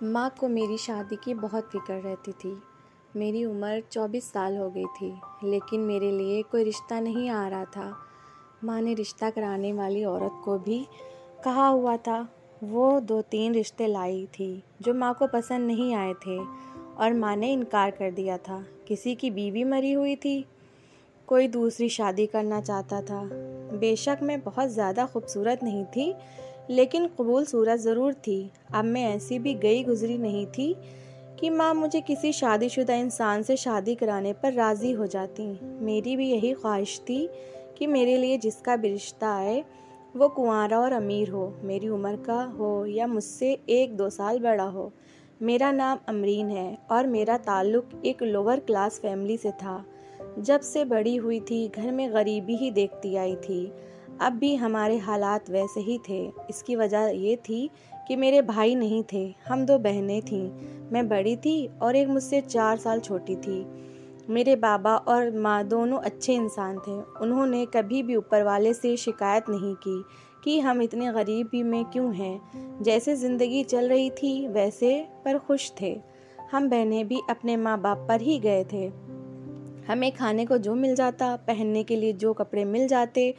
माँ को मेरी शादी की बहुत फ़िक्र रहती थी। मेरी उम्र 24 साल हो गई थी, लेकिन मेरे लिए कोई रिश्ता नहीं आ रहा था। माँ ने रिश्ता कराने वाली औरत को भी कहा हुआ था। वो 2-3 रिश्ते लाई थी जो माँ को पसंद नहीं आए थे और माँ ने इनकार कर दिया था। किसी की बीवी मरी हुई थी, कोई दूसरी शादी करना चाहता था। बेशक मैं बहुत ज़्यादा खूबसूरत नहीं थी, लेकिन कबूल सूरत ज़रूर थी। अब मैं ऐसी भी गई गुजरी नहीं थी कि माँ मुझे किसी शादीशुदा इंसान से शादी कराने पर राज़ी हो जाती। मेरी भी यही ख्वाहिश थी कि मेरे लिए जिसका भी रिश्ता आए वो कुंवारा और अमीर हो, मेरी उम्र का हो या मुझसे 1-2 साल बड़ा हो। मेरा नाम अमरीन है और मेरा ताल्लुक़ एक लोअर क्लास फैमिली से था। जब से बड़ी हुई थी घर में गरीबी ही देखती आई थी। अब भी हमारे हालात वैसे ही थे। इसकी वजह ये थी कि मेरे भाई नहीं थे, हम 2 बहनें थीं। मैं बड़ी थी और एक मुझसे 4 साल छोटी थी। मेरे बाबा और माँ दोनों अच्छे इंसान थे। उन्होंने कभी भी ऊपर वाले से शिकायत नहीं की कि हम इतनी गरीबी में क्यों हैं। जैसे ज़िंदगी चल रही थी वैसे पर खुश थे। हम बहनें भी अपने माँ बाप पर ही गए थे। हमें खाने को जो मिल जाता, पहनने के लिए जो कपड़े मिल जाते,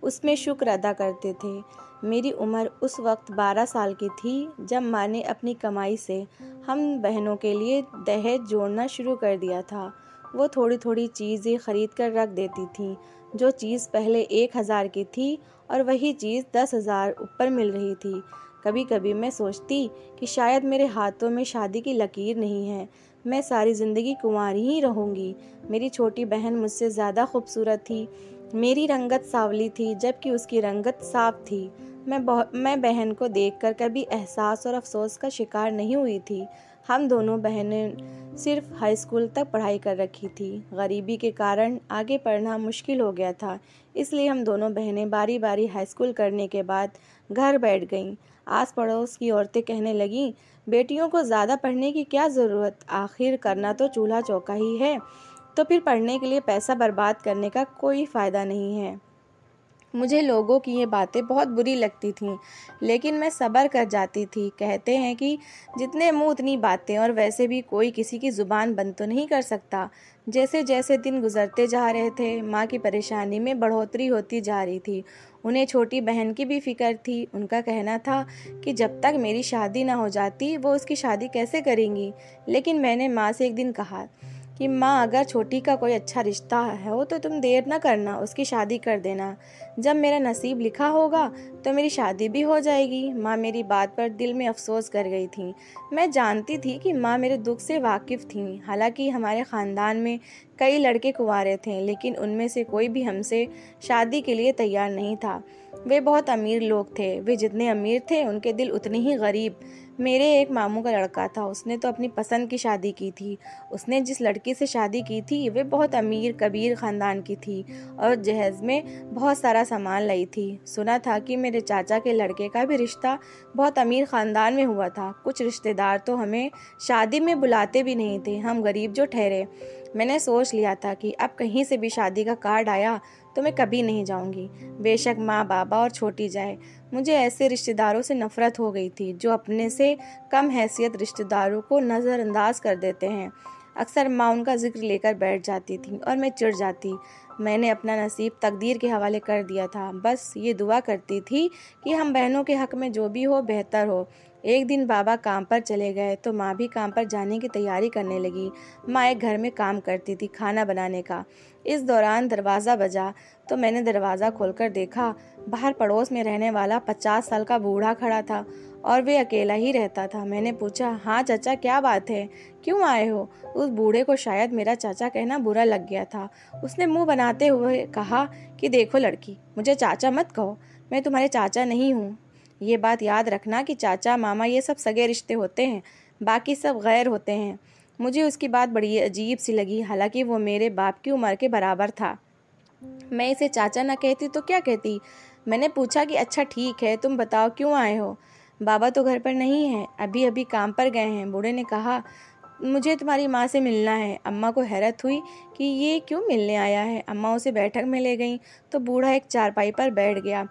उसमें शुक्र अदा करते थे। मेरी उम्र उस वक्त 12 साल की थी जब माँ ने अपनी कमाई से हम बहनों के लिए दहेज जोड़ना शुरू कर दिया था। वो थोड़ी थोड़ी चीज़ें खरीद कर रख देती थी। जो चीज़ पहले 1,000 की थी और वही चीज़ 10,000 ऊपर मिल रही थी। कभी कभी मैं सोचती कि शायद मेरे हाथों में शादी की लकीर नहीं है, मैं सारी ज़िंदगी कुंवारी ही रहूँगी। मेरी छोटी बहन मुझसे ज़्यादा खूबसूरत थी। मेरी रंगत सांवली थी जबकि उसकी रंगत साफ थी। मैं बहन को देखकर कभी एहसास और अफसोस का शिकार नहीं हुई थी। हम दोनों बहनें सिर्फ हाई स्कूल तक पढ़ाई कर रखी थी। गरीबी के कारण आगे पढ़ना मुश्किल हो गया था, इसलिए हम दोनों बहनें बारी बारी हाई स्कूल करने के बाद घर बैठ गईं। आस पड़ोस की औरतें कहने लगीं, बेटियों को ज़्यादा पढ़ने की क्या ज़रूरत, आखिर करना तो चूल्हा चौका ही है, तो फिर पढ़ने के लिए पैसा बर्बाद करने का कोई फ़ायदा नहीं है। मुझे लोगों की ये बातें बहुत बुरी लगती थीं, लेकिन मैं सब्र कर जाती थी। कहते हैं कि जितने मुंह उतनी बातें, और वैसे भी कोई किसी की ज़ुबान बंद तो नहीं कर सकता। जैसे जैसे दिन गुजरते जा रहे थे, माँ की परेशानी में बढ़ोतरी होती जा रही थी। उन्हें छोटी बहन की भी फिक्र थी। उनका कहना था कि जब तक मेरी शादी ना हो जाती वो उसकी शादी कैसे करेंगी। लेकिन मैंने माँ से एक दिन कहा कि माँ, अगर छोटी का कोई अच्छा रिश्ता हो तो तुम देर न करना, उसकी शादी कर देना। जब मेरा नसीब लिखा होगा तो मेरी शादी भी हो जाएगी। माँ मेरी बात पर दिल में अफसोस कर गई थी। मैं जानती थी कि माँ मेरे दुख से वाकिफ़ थीं। हालांकि हमारे ख़ानदान में कई लड़के कुंवारे थे, लेकिन उनमें से कोई भी हमसे शादी के लिए तैयार नहीं था। वे बहुत अमीर लोग थे। वे जितने अमीर थे उनके दिल उतने ही गरीब। मेरे एक मामू का लड़का था, उसने तो अपनी पसंद की शादी की थी। उसने जिस लड़की से शादी की थी वे बहुत अमीर कबीर ख़ानदान की थी और जहेज़ में बहुत सारा सामान लाई थी। सुना था कि मेरे चाचा के लड़के का भी रिश्ता बहुत अमीर ख़ानदान में हुआ था। कुछ रिश्तेदार तो हमें शादी में बुलाते भी नहीं थे, हम गरीब जो ठहरे। मैंने सोच लिया था कि अब कहीं से भी शादी का कार्ड आया तो मैं कभी नहीं जाऊंगी, बेशक माँ बाबा और छोटी जाए। मुझे ऐसे रिश्तेदारों से नफ़रत हो गई थी जो अपने से कम हैसियत रिश्तेदारों को नज़रअंदाज कर देते हैं। अक्सर माँ उनका जिक्र लेकर बैठ जाती थी और मैं चिढ़ जाती। मैंने अपना नसीब तकदीर के हवाले कर दिया था। बस ये दुआ करती थी कि हम बहनों के हक़ में जो भी हो बेहतर हो। एक दिन बाबा काम पर चले गए तो माँ भी काम पर जाने की तैयारी करने लगी। माँ एक घर में काम करती थी, खाना बनाने का। इस दौरान दरवाज़ा बजा तो मैंने दरवाज़ा खोलकर देखा। बाहर पड़ोस में रहने वाला 50 साल का बूढ़ा खड़ा था और वे अकेला ही रहता था। मैंने पूछा, हाँ चाचा, क्या बात है, क्यों आए हो? उस बूढ़े को शायद मेरा चाचा कहना बुरा लग गया था। उसने मुंह बनाते हुए कहा कि देखो लड़की, मुझे चाचा मत कहो, मैं तुम्हारे चाचा नहीं हूँ। ये बात याद रखना कि चाचा मामा ये सब सगे रिश्ते होते हैं, बाकी सब गैर होते हैं। मुझे उसकी बात बड़ी अजीब सी लगी, हालांकि वो मेरे बाप की उम्र के बराबर था। मैं इसे चाचा ना कहती तो क्या कहती? मैंने पूछा कि अच्छा ठीक है, तुम बताओ क्यों आए हो? बाबा तो घर पर नहीं है, अभी अभी काम पर गए हैं। बूढ़े ने कहा, मुझे तुम्हारी माँ से मिलना है। अम्मा को हैरत हुई कि ये क्यों मिलने आया है। अम्मा उसे बैठक में ले गईं तो बूढ़ा एक चारपाई पर बैठ गया।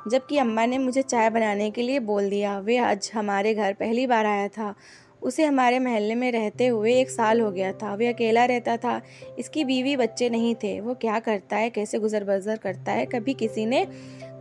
जबकि अम्मा ने मुझे चाय बनाने के लिए बोल दिया। वे आज हमारे घर पहली बार आया था। उसे हमारे मोहल्ले में रहते हुए 1 साल हो गया था। वे अकेला रहता था। इसकी बीवी बच्चे नहीं थे। वो क्या करता है, कैसे गुजर बसर करता है, कभी किसी ने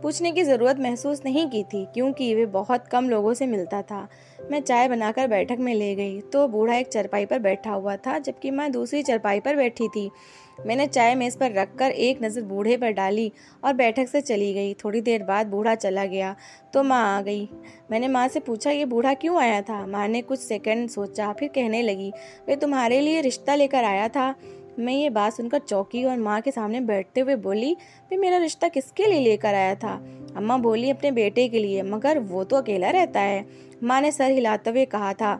पूछने की ज़रूरत महसूस नहीं की थी, क्योंकि वे बहुत कम लोगों से मिलता था। मैं चाय बनाकर बैठक में ले गई तो बूढ़ा एक चारपाई पर बैठा हुआ था, जबकि मैं दूसरी चारपाई पर बैठी थी। मैंने चाय मेज़ पर रखकर एक नज़र बूढ़े पर डाली और बैठक से चली गई। थोड़ी देर बाद बूढ़ा चला गया तो माँ आ गई। मैंने माँ से पूछा, ये बूढ़ा क्यों आया था? माँ ने कुछ सेकंड सोचा, फिर कहने लगी, वे तुम्हारे लिए रिश्ता लेकर आया था। मैं ये बात सुनकर चौंकी और माँ के सामने बैठते हुए बोली, वे मेरा रिश्ता किसके लिए लेकर आया था? अम्मा बोली, अपने बेटे के लिए, मगर वो तो अकेला रहता है। माँ ने सर हिलाते हुए कहा था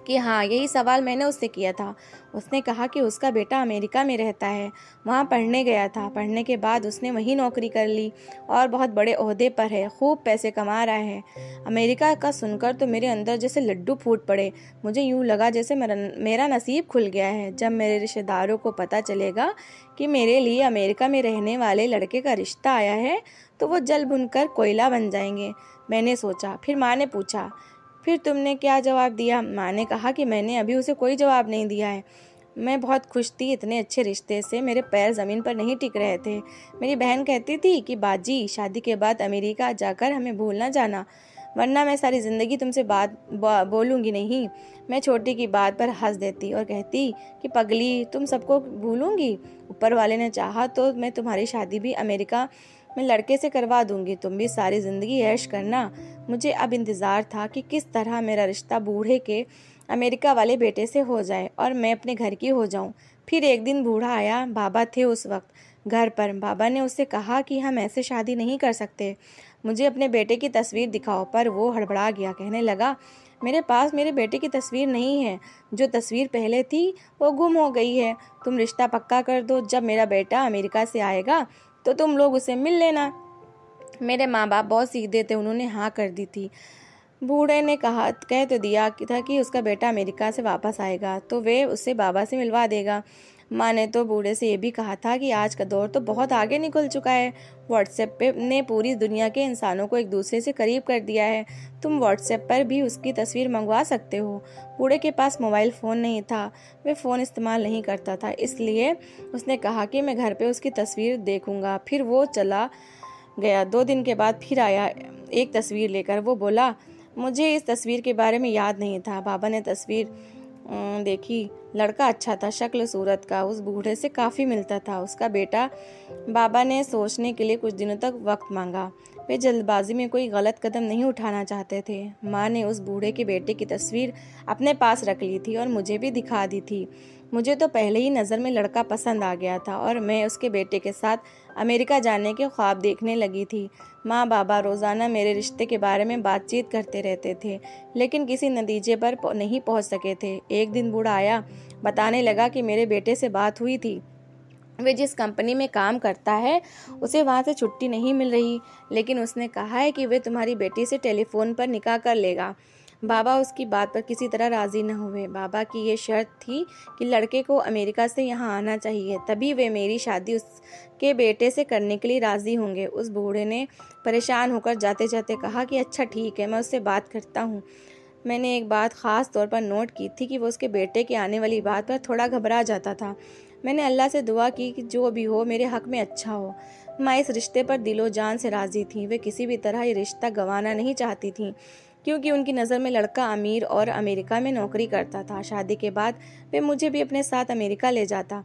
कि हाँ, यही सवाल मैंने उससे किया था। उसने कहा कि उसका बेटा अमेरिका में रहता है, वहाँ पढ़ने गया था। पढ़ने के बाद उसने वहीं नौकरी कर ली और बहुत बड़े ओहदे पर है, खूब पैसे कमा रहा है। अमेरिका का सुनकर तो मेरे अंदर जैसे लड्डू फूट पड़े। मुझे यूँ लगा जैसे मेरा नसीब खुल गया है। जब मेरे रिश्तेदारों को पता चलेगा कि मेरे लिए अमेरिका में रहने वाले लड़के का रिश्ता आया है तो वो जल भुनकर कोयला बन जाएंगे, मैंने सोचा। फिर माँ ने पूछा, फिर तुमने क्या जवाब दिया? माँ ने कहा कि मैंने अभी उसे कोई जवाब नहीं दिया है। मैं बहुत खुश थी। इतने अच्छे रिश्ते से मेरे पैर ज़मीन पर नहीं टिक रहे थे। मेरी बहन कहती थी कि बाजी, शादी के बाद अमेरिका जाकर हमें भूल ना जाना, वरना मैं सारी ज़िंदगी तुमसे बोलूँगी नहीं। मैं छोटी की बात पर हंस देती और कहती कि पगली, तुम सबको भूलूंगी? ऊपर वाले ने चाहा तो मैं तुम्हारी शादी भी अमेरिका में लड़के से करवा दूंगी। तुम भी सारी ज़िंदगी ऐश करना। मुझे अब इंतज़ार था कि किस तरह मेरा रिश्ता बूढ़े के अमेरिका वाले बेटे से हो जाए और मैं अपने घर की हो जाऊं। फिर एक दिन बूढ़ा आया। बाबा थे उस वक्त घर पर। बाबा ने उससे कहा कि हम ऐसे शादी नहीं कर सकते, मुझे अपने बेटे की तस्वीर दिखाओ। पर वो हड़बड़ा गया, कहने लगा, मेरे पास मेरे बेटे की तस्वीर नहीं है। जो तस्वीर पहले थी वो गुम हो गई है। तुम रिश्ता पक्का कर दो। जब मेरा बेटा अमेरिका से आएगा तो तुम लोग उसे मिल लेना। मेरे माँ बाप बहुत सीधे थे, उन्होंने हाँ कर दी थी। बूढ़े ने कह तो दिया था कि उसका बेटा अमेरिका से वापस आएगा तो वे उसे बाबा से मिलवा देगा। माँ ने तो बूढ़े से ये भी कहा था कि आज का दौर तो बहुत आगे निकल चुका है। व्हाट्सएप पे ने पूरी दुनिया के इंसानों को एक दूसरे से करीब कर दिया है। तुम व्हाट्सएप पर भी उसकी तस्वीर मंगवा सकते हो। बूढ़े के पास मोबाइल फ़ोन नहीं था, वे फ़ोन इस्तेमाल नहीं करता था, इसलिए उसने कहा कि मैं घर पे उसकी तस्वीर देखूंगा। फिर वो चला गया। 2 दिन के बाद फिर आया एक तस्वीर लेकर। वो बोला, मुझे इस तस्वीर के बारे में याद नहीं था। बाबा ने तस्वीर देखी। लड़का अच्छा था, शक्ल सूरत का उस बूढ़े से काफ़ी मिलता था। उसका बेटा। बाबा ने सोचने के लिए कुछ दिनों तक वक्त मांगा। वे जल्दबाजी में कोई गलत कदम नहीं उठाना चाहते थे। माँ ने उस बूढ़े के बेटे की तस्वीर अपने पास रख ली थी और मुझे भी दिखा दी थी। मुझे तो पहले ही नज़र में लड़का पसंद आ गया था और मैं उसके बेटे के साथ अमेरिका जाने के ख्वाब देखने लगी थी। माँ बाबा रोज़ाना मेरे रिश्ते के बारे में बातचीत करते रहते थे, लेकिन किसी नतीजे पर नहीं पहुँच सके थे। एक दिन बूढ़ा आया, बताने लगा कि मेरे बेटे से बात हुई थी। वे जिस कंपनी में काम करता है उसे वहाँ से छुट्टी नहीं मिल रही, लेकिन उसने कहा है कि वे तुम्हारी बेटी से टेलीफोन पर निकाह कर लेगा। बाबा उसकी बात पर किसी तरह राज़ी न हुए। बाबा की ये शर्त थी कि लड़के को अमेरिका से यहाँ आना चाहिए, तभी वे मेरी शादी उसके बेटे से करने के लिए राज़ी होंगे। उस बूढ़े ने परेशान होकर जाते जाते कहा कि अच्छा ठीक है, मैं उससे बात करता हूँ। मैंने एक बात ख़ास तौर पर नोट की थी कि वो उसके बेटे के आने वाली बात पर थोड़ा घबरा जाता था। मैंने अल्लाह से दुआ की कि जो भी हो मेरे हक़ में अच्छा हो। माँ इस रिश्ते पर दिलो जान से राज़ी थी। वे किसी भी तरह ये रिश्ता गंवाना नहीं चाहती थीं, क्योंकि उनकी नज़र में लड़का अमीर और अमेरिका में नौकरी करता था। शादी के बाद वे मुझे भी अपने साथ अमेरिका ले जाता।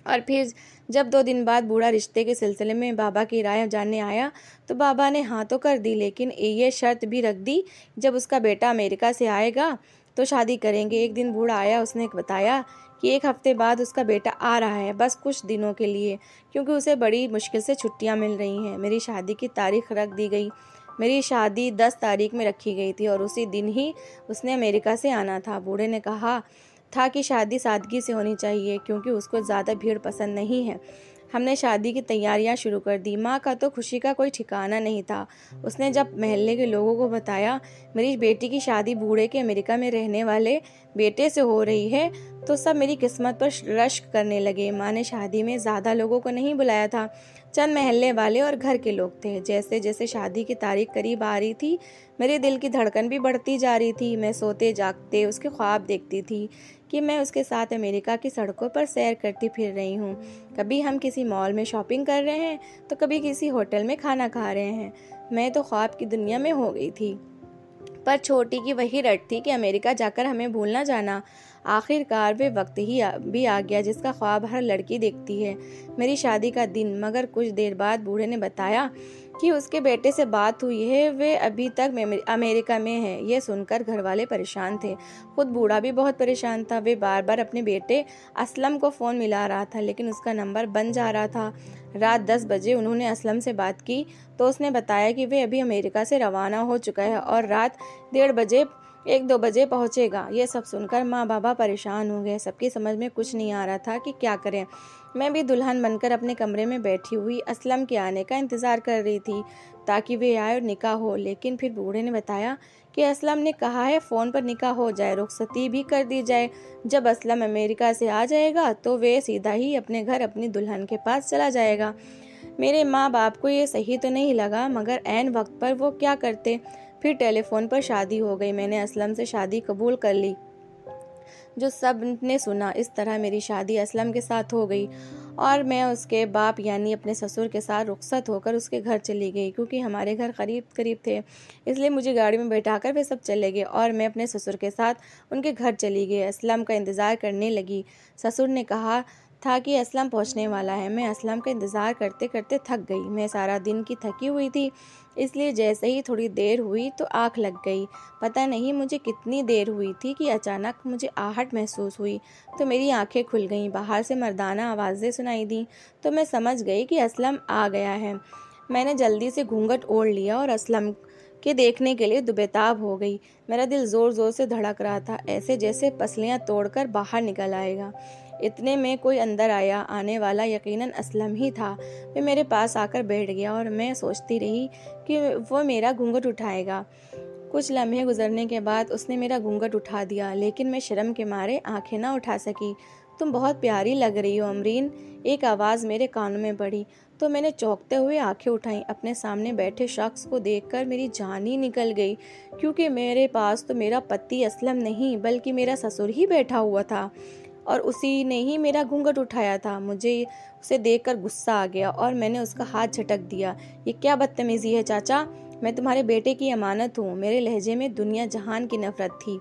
और फिर जब 2 दिन बाद बूढ़ा रिश्ते के सिलसिले में बाबा की राय जानने आया तो बाबा ने हाँ तो कर दी, लेकिन ये शर्त भी रख दी, जब उसका बेटा अमेरिका से आएगा तो शादी करेंगे। एक दिन बूढ़ा आया, उसने बताया कि 1 हफ्ते बाद उसका बेटा आ रहा है, बस कुछ दिनों के लिए, क्योंकि उसे बड़ी मुश्किल से छुट्टियां मिल रही हैं। मेरी शादी की तारीख रख दी गई। मेरी शादी 10 तारीख में रखी गई थी और उसी दिन ही उसने अमेरिका से आना था। बूढ़े ने कहा था कि शादी सादगी से होनी चाहिए, क्योंकि उसको ज़्यादा भीड़ पसंद नहीं है। हमने शादी की तैयारियां शुरू कर दी। माँ का तो खुशी का कोई ठिकाना नहीं था। उसने जब मोहल्ले के लोगों को बताया मेरी बेटी की शादी बूढ़े के अमेरिका में रहने वाले बेटे से हो रही है, तो सब मेरी किस्मत पर रश्क करने लगे। माँ ने शादी में ज़्यादा लोगों को नहीं बुलाया था, चंद महल्ले वाले और घर के लोग थे। जैसे जैसे शादी की तारीख करीब आ रही थी, मेरे दिल की धड़कन भी बढ़ती जा रही थी। मैं सोते जागते उसके ख्वाब देखती थी कि मैं उसके साथ अमेरिका की सड़कों पर सैर करती फिर रही हूँ। कभी हम किसी मॉल में शॉपिंग कर रहे हैं तो कभी किसी होटल में खाना खा रहे हैं। मैं तो ख्वाब की दुनिया में हो गई थी। पर छोटी की वही रट थी कि अमेरिका जाकर हमें भूल ना जाना। आखिरकार वे वक्त भी आ गया जिसका ख्वाब हर लड़की देखती है, मेरी शादी का दिन। मगर कुछ देर बाद बूढ़े ने बताया कि उसके बेटे से बात हुई है, वे अभी तक अमेरिका में है। ये सुनकर घर वाले परेशान थे, खुद बूढ़ा भी बहुत परेशान था। वे बार बार अपने बेटे असलम को फ़ोन मिला रहा था, लेकिन उसका नंबर बंद जा रहा था। रात 10 बजे उन्होंने असलम से बात की तो उसने बताया कि वे अभी अमेरिका से रवाना हो चुका है और रात 1-2 बजे पहुंचेगा। ये सब सुनकर माँ बाबा परेशान हो गए। सबकी समझ में कुछ नहीं आ रहा था कि क्या करें। मैं भी दुल्हन बनकर अपने कमरे में बैठी हुई असलम के आने का इंतज़ार कर रही थी ताकि वे आए और निकाह हो। लेकिन फिर बूढ़े ने बताया कि असलम ने कहा है फ़ोन पर निकाह हो जाए, रुखसती भी कर दी जाए। जब असलम अमेरिका से आ जाएगा तो वे सीधा ही अपने घर अपनी दुल्हन के पास चला जाएगा। मेरे माँ बाप को ये सही तो नहीं लगा, मगर ऐन वक्त पर वो क्या करते। फिर टेलीफोन पर शादी हो गई। मैंने असलम से शादी कबूल कर ली। जो सब ने सुना, इस तरह मेरी शादी असलम के साथ हो गई और मैं उसके बाप यानी अपने ससुर के साथ रुखसत होकर उसके घर चली गई। क्योंकि हमारे घर करीब करीब थे, इसलिए मुझे गाड़ी में बैठाकर वे सब चले गए और मैं अपने ससुर के साथ उनके घर चली गई। असलम का इंतज़ार करने लगी। ससुर ने कहा था कि असलम पहुंचने वाला है। मैं असलम का इंतज़ार करते करते थक गई। मैं सारा दिन की थकी हुई थी, इसलिए जैसे ही थोड़ी देर हुई तो आँख लग गई। पता नहीं मुझे कितनी देर हुई थी कि अचानक मुझे आहट महसूस हुई तो मेरी आंखें खुल गईं। बाहर से मर्दाना आवाज़ें सुनाई दी तो मैं समझ गई कि असलम आ गया है। मैंने जल्दी से घूंघट ओढ़ लिया और असलम के देखने के लिए दुबेताब हो गई। मेरा दिल ज़ोर ज़ोर से धड़क रहा था, ऐसे जैसे पसलियाँ तोड़कर बाहर निकल आएगा। इतने में कोई अंदर आया। आने वाला यकीनन असलम ही था। वे मेरे पास आकर बैठ गया और मैं सोचती रही कि वो मेरा घूंघट उठाएगा। कुछ लम्हे गुजरने के बाद उसने मेरा घूंघट उठा दिया, लेकिन मैं शर्म के मारे आंखें ना उठा सकी। तुम बहुत प्यारी लग रही हो अमरीन, एक आवाज़ मेरे कानों में पड़ी तो मैंने चौंकते हुए आंखें उठाईं। अपने सामने बैठे शख्स को देखकर मेरी जान ही निकल गई, क्योंकि मेरे पास तो मेरा पति असलम नहीं बल्कि मेरा ससुर ही बैठा हुआ था और उसी ने ही मेरा घूंघट उठाया था। मुझे उसे देखकर गुस्सा आ गया और मैंने उसका हाथ झटक दिया। ये क्या बदतमीजी है चाचा, मैं तुम्हारे बेटे की अमानत हूँ। मेरे लहजे में दुनिया जहान की नफरत थी।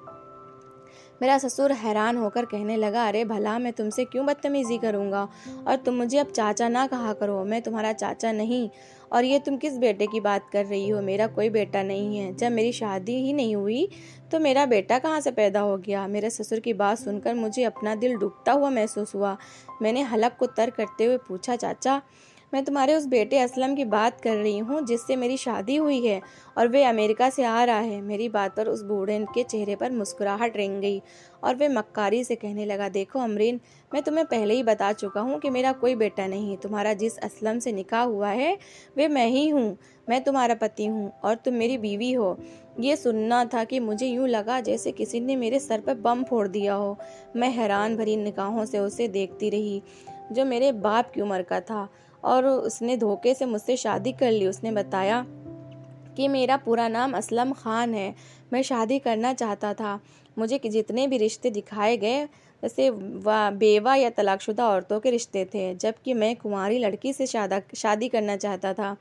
मेरा ससुर हैरान होकर कहने लगा, अरे भला मैं तुमसे क्यों बदतमीजी करूँगा, और तुम मुझे अब चाचा ना कहा करो, मैं तुम्हारा चाचा नहीं। और ये तुम किस बेटे की बात कर रही हो, मेरा कोई बेटा नहीं है। जब मेरी शादी ही नहीं हुई तो मेरा बेटा कहाँ से पैदा हो गया। मेरे ससुर की बात सुनकर मुझे अपना दिल डूबता हुआ महसूस हुआ। मैंने हलक को तर करते हुए पूछा, चाचा मैं तुम्हारे उस बेटे असलम की बात कर रही हूँ जिससे मेरी शादी हुई है और वे अमेरिका से आ रहा है। मेरी बात पर उस बूढ़े के चेहरे पर मुस्कुराहट रेंग गई और वे मक्कारी से कहने लगा, देखो अमरीन, मैं तुम्हें पहले ही बता चुका हूँ कि मेरा कोई बेटा नहीं। तुम्हारा जिस असलम से निकाह हुआ है वे मैं ही हूँ। मैं तुम्हारा पति हूँ और तुम मेरी बीवी हो। ये सुनना था कि मुझे यूँ लगा जैसे किसी ने मेरे सर पर बम फोड़ दिया हो। मैं हैरान भरी निगाहों से उसे देखती रही, जो मेरे बाप की उम्र का था, और उसने धोखे से मुझसे शादी कर ली। उसने बताया कि मेरा पूरा नाम असलम खान है। मैं शादी करना चाहता था। मुझे जितने भी रिश्ते दिखाए गए वैसे बेवा या तलाकशुदा औरतों के रिश्ते थे, जबकि मैं कुंवारी लड़की से शादी करना चाहता था।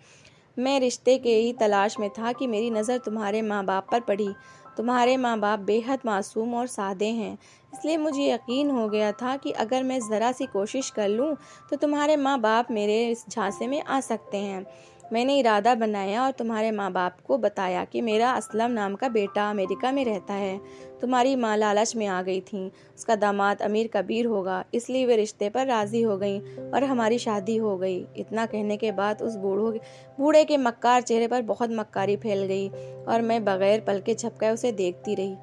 मैं रिश्ते के ही तलाश में था कि मेरी नज़र तुम्हारे माँ बाप पर पड़ी। तुम्हारे माँ बाप बेहद मासूम और सादे हैं, इसलिए मुझे यकीन हो गया था कि अगर मैं ज़रा सी कोशिश कर लूँ तो तुम्हारे माँ बाप मेरे इस झांसे में आ सकते हैं। मैंने इरादा बनाया और तुम्हारे माँ बाप को बताया कि मेरा असलम नाम का बेटा अमेरिका में रहता है। तुम्हारी माँ लालच में आ गई थी, उसका दामाद अमीर कबीर होगा, इसलिए वे रिश्ते पर राज़ी हो गई और हमारी शादी हो गई। इतना कहने के बाद उस बूढ़े के मक्कार चेहरे पर बहुत मक्कारी फैल गई और मैं बगैर पलके झपकाए उसे देखती रही।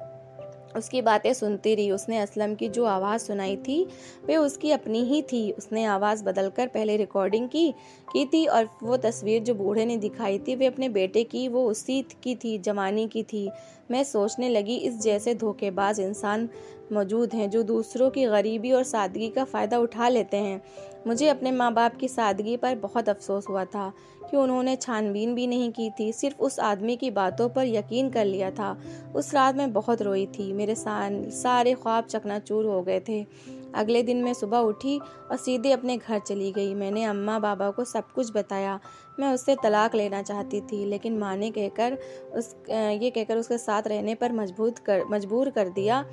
उसकी बातें सुनती रही। उसने असलम की जो आवाज़ सुनाई थी वे उसकी अपनी ही थी। उसने आवाज़ बदलकर पहले रिकॉर्डिंग की थी और वो तस्वीर जो बूढ़े ने दिखाई थी वे अपने बेटे की, वो उसी की थी, जवानी की थी। मैं सोचने लगी, इस जैसे धोखेबाज इंसान मौजूद हैं जो दूसरों की गरीबी और सादगी का फ़ायदा उठा लेते हैं। मुझे अपने माँ बाप की सादगी पर बहुत अफसोस हुआ था कि उन्होंने छानबीन भी नहीं की थी, सिर्फ उस आदमी की बातों पर यकीन कर लिया था। उस रात मैं बहुत रोई थी। मेरे सारे ख्वाब चकनाचूर हो गए थे। अगले दिन मैं सुबह उठी और सीधे अपने घर चली गई। मैंने अम्मा बाबा को सब कुछ बताया। मैं उससे तलाक लेना चाहती थी, लेकिन माँ ने ये कहकर उसके साथ रहने पर मजबूर कर दिया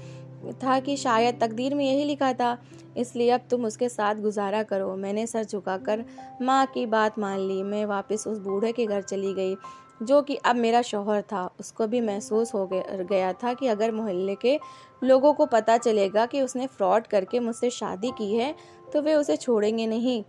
था कि शायद तकदीर में यही लिखा था, इसलिए अब तुम उसके साथ गुजारा करो। मैंने सर झुकाकर माँ की बात मान ली। मैं वापस उस बूढ़े के घर चली गई जो कि अब मेरा शौहर था। उसको भी महसूस हो गया था कि अगर मोहल्ले के लोगों को पता चलेगा कि उसने फ्रॉड करके मुझसे शादी की है तो वे उसे छोड़ेंगे नहीं।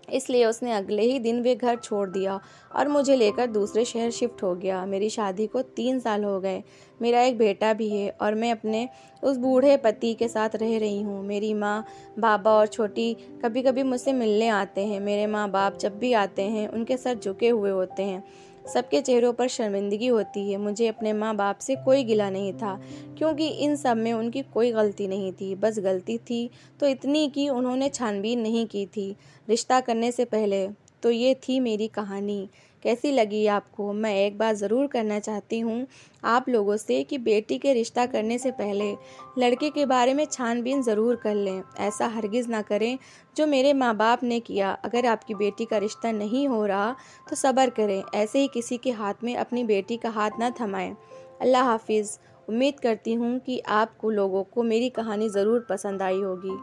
इसलिए उसने अगले ही दिन वे घर छोड़ दिया और मुझे लेकर दूसरे शहर शिफ्ट हो गया। मेरी शादी को 3 साल हो गए। मेरा एक बेटा भी है और मैं अपने उस बूढ़े पति के साथ रह रही हूँ। मेरी माँ, बाबा और छोटी कभी कभी मुझसे मिलने आते हैं। मेरे माँ बाप जब भी आते हैं उनके सर झुके हुए होते हैं। सबके चेहरों पर शर्मिंदगी होती है। मुझे अपने माँ बाप से कोई गिला नहीं था, क्योंकि इन सब में उनकी कोई गलती नहीं थी। बस गलती थी तो इतनी कि उन्होंने छानबीन नहीं की थी रिश्ता करने से पहले। तो ये थी मेरी कहानी। कैसी लगी आपको? मैं एक बात ज़रूर करना चाहती हूँ आप लोगों से कि बेटी के रिश्ता करने से पहले लड़के के बारे में छानबीन ज़रूर कर लें। ऐसा हरगिज़ ना करें जो मेरे माँ बाप ने किया। अगर आपकी बेटी का रिश्ता नहीं हो रहा तो सब्र करें। ऐसे ही किसी के हाथ में अपनी बेटी का हाथ ना थमाएं। अल्लाह हाफिज़। उम्मीद करती हूँ कि आपको लोगों को मेरी कहानी ज़रूर पसंद आई होगी।